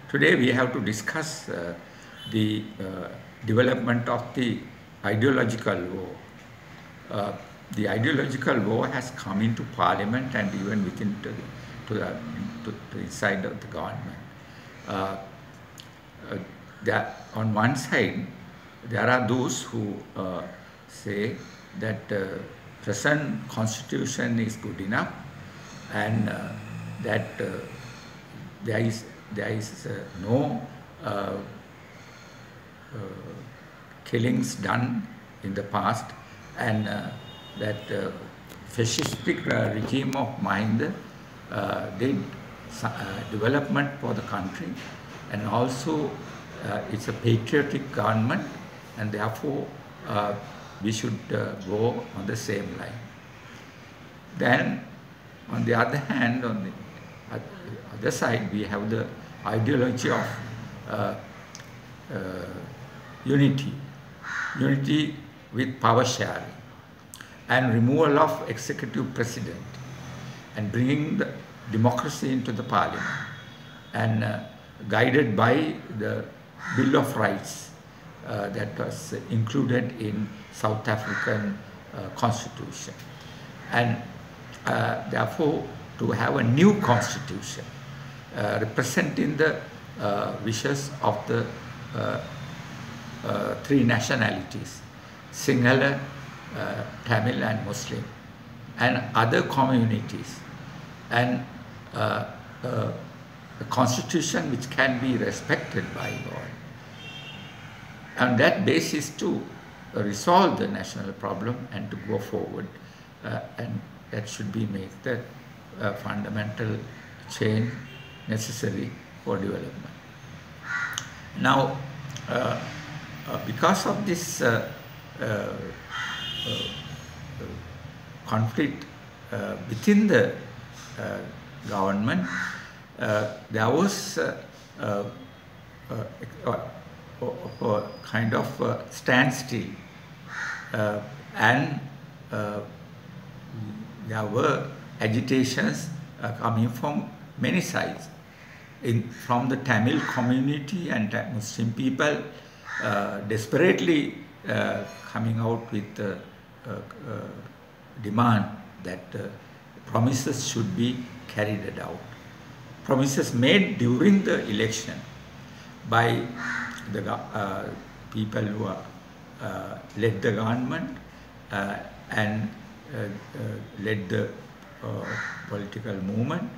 Today we have to discuss the development of the ideological war. The ideological war has come into Parliament and even within to the inside of the government. On one side, there are those who say that present constitution is good enough and that there is no killings done in the past, and that fascistic regime of Mahinda did development for the country, and also it's a patriotic government, and therefore we should go on the same line. Then on the other hand, on the other side, we have the ideology of unity with power sharing and removal of executive president and bringing the democracy into the parliament, and guided by the Bill of Rights that was included in South African constitution, and therefore to have a new constitution representing the wishes of the three nationalities, Sinhala, Tamil and Muslim, and other communities, and a constitution which can be respected by all. On that basis to resolve the national problem and to go forward, and that should be made the fundamental change necessary for development. Now, because of this conflict within the government, there was a kind of standstill, and there were agitations coming from many sides, from the Tamil community and Muslim people desperately coming out with demand that promises should be carried out. Promises made during the election by the people who led the government and led the political movement,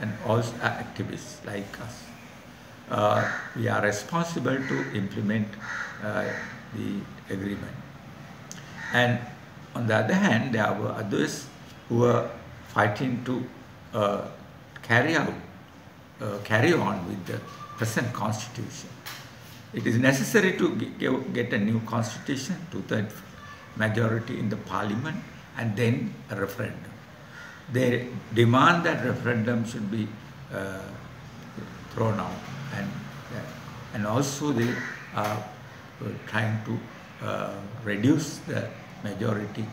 and also activists like us. We are responsible to implement the agreement. And on the other hand, there were others who were fighting to carry on with the present constitution. It is necessary to get a new constitution, 2/3 majority in the parliament, and then a referendum. They demand that referendum should be thrown out, and also they are trying to reduce the majority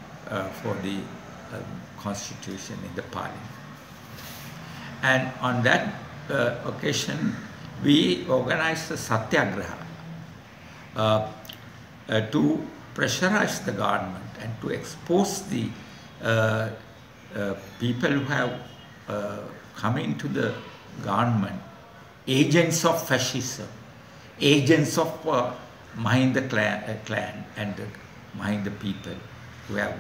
for the constitution in the parliament. And on that occasion, we organized a satyagraha to pressurize the government and to expose the people who have come into the government, agents of fascism, agents of Mahinda clan and the Mahinda people who have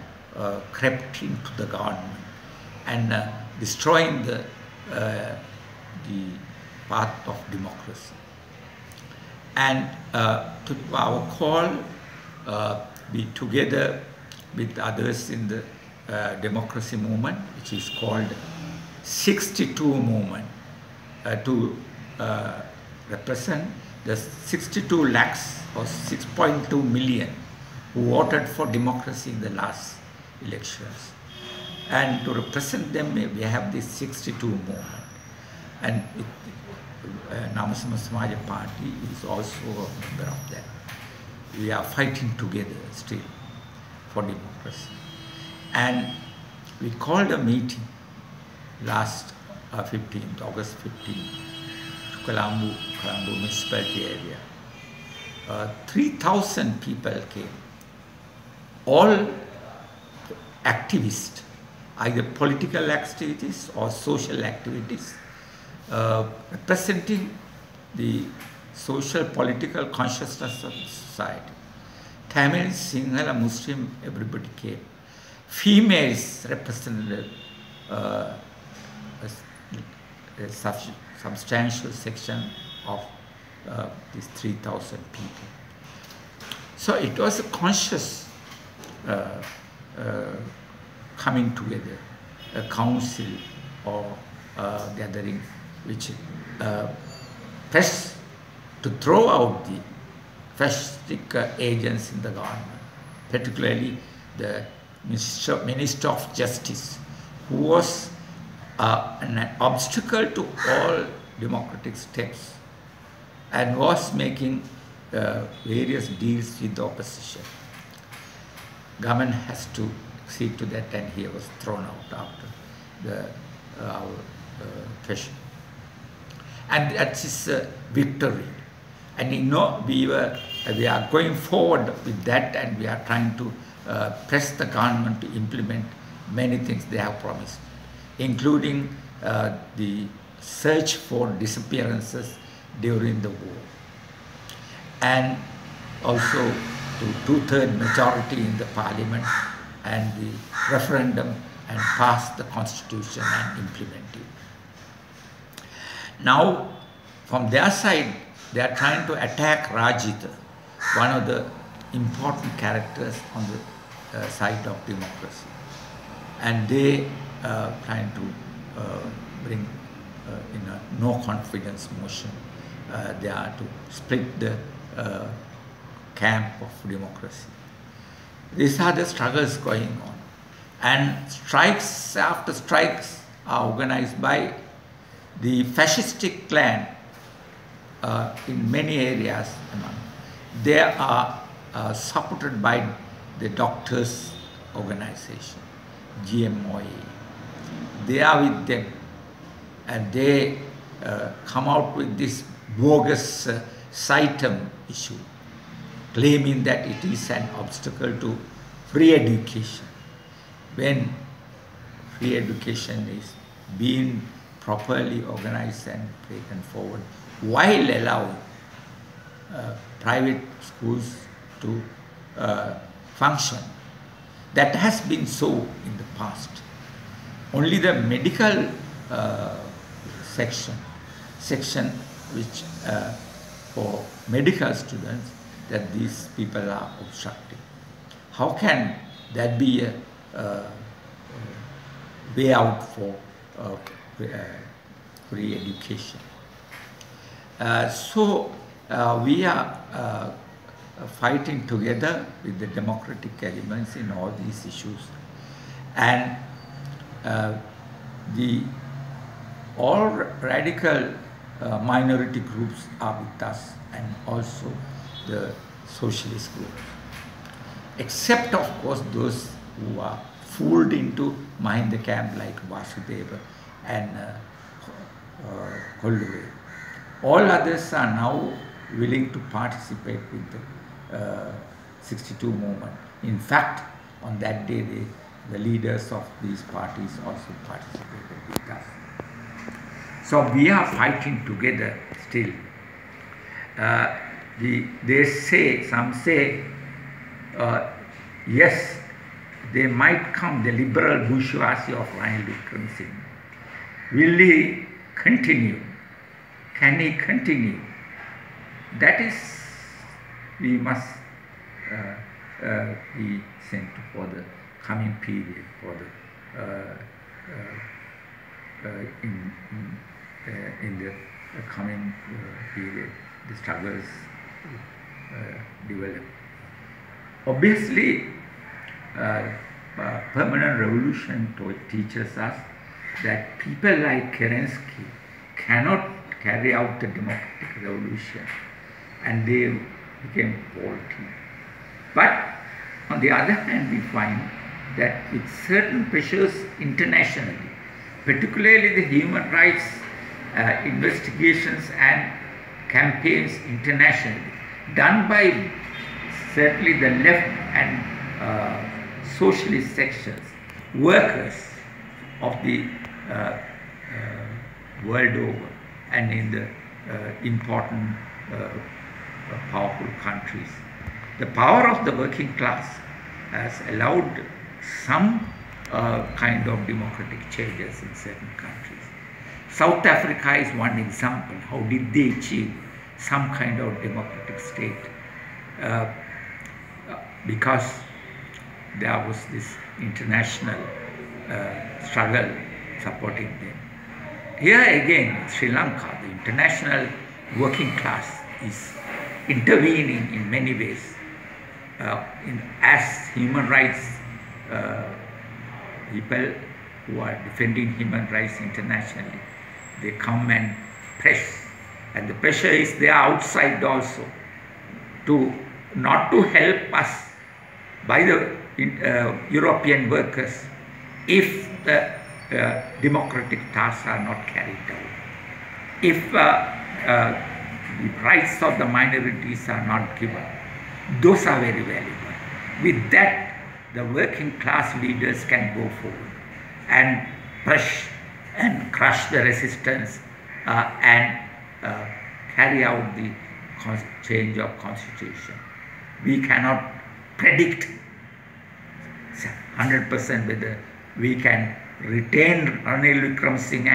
crept into the government and destroying the path of democracy. And to our call, we together with others in the democracy movement, which is called 62 movement, to represent the 62 lakhs or 6.2 million who voted for democracy in the last elections. And to represent them, we have this 62 movement. And Namasama Samaja Party is also a member of that. We are fighting together still for democracy. And we called a meeting last August 15th, to Colombo municipality area. 3,000 people came, all activists, either political activities or social activities, representing the social political consciousness of society. Tamil, Sinhala, Muslim, everybody came. Females represented a substantial section of these 3,000 people. So it was a conscious coming together, a council or gathering which pressed to throw out the fascistic agents in the government, particularly the Minister of Justice, who was an obstacle to all democratic steps and was making various deals with the opposition. Government has to see to that, and he was thrown out after our question. And that is a victory. And you know, we are going forward with that, and we are trying to press the government to implement many things they have promised, including the search for disappearances during the war, and also to two-thirds majority in the parliament, and the referendum, and pass the constitution and implement it. Now, from their side, they are trying to attack Rajit, one of the important characters on the side of democracy, and they are trying to bring in a no confidence motion. They are to split the camp of democracy. These are the struggles going on, and strikes after strikes are organized by the fascistic clan in many areas. They are supported by the doctors' organization, GMOA. They are with them, and they come out with this bogus CITEM issue, claiming that it is an obstacle to free education, when free education is being properly organized and taken forward, while allowing private schools to function. That has been so in the past. Only the medical section which for medical students, that these people are obstructing. How can that be a way out for free education? So we are fighting together with the democratic elements in all these issues, and all radical minority groups are with us, and also the socialist groups, except of course those who are fooled into Mahinda camp like Vasudeva and Kolluve. All others are now willing to participate with the 62 movement. In fact, on that day, the leaders of these parties also participated with us. So we are fighting together still. They say, some say, yes, they might come, the liberal bourgeoisie of Ranil Wickremesinghe. Will he continue? Can he continue? That is, we must be sent for the coming period, for the in the coming period, the struggles develop. Obviously, permanent revolution teaches us that people like Kerensky cannot carry out the democratic revolution, and they became faulty. But on the other hand, we find that with certain pressures internationally, particularly the human rights investigations and campaigns internationally done by certainly the left and socialist sections, workers of the world over and in the important powerful countries. The power of the working class has allowed some kind of democratic changes in certain countries. South Africa is one example. How did they achieve some kind of democratic state? Because there was this international struggle supporting them. Here again, in Sri Lanka, the international working class is intervening in many ways. As human rights people who are defending human rights internationally, they come and press, and the pressure is there outside also to not to help us by the European workers if the democratic tasks are not carried out, if the rights of the minorities are not given. Those are very valuable. With that, the working class leaders can go forward and push and crush the resistance and carry out the change of constitution. We cannot predict 100% whether we can retain Ranil Wickremesinghe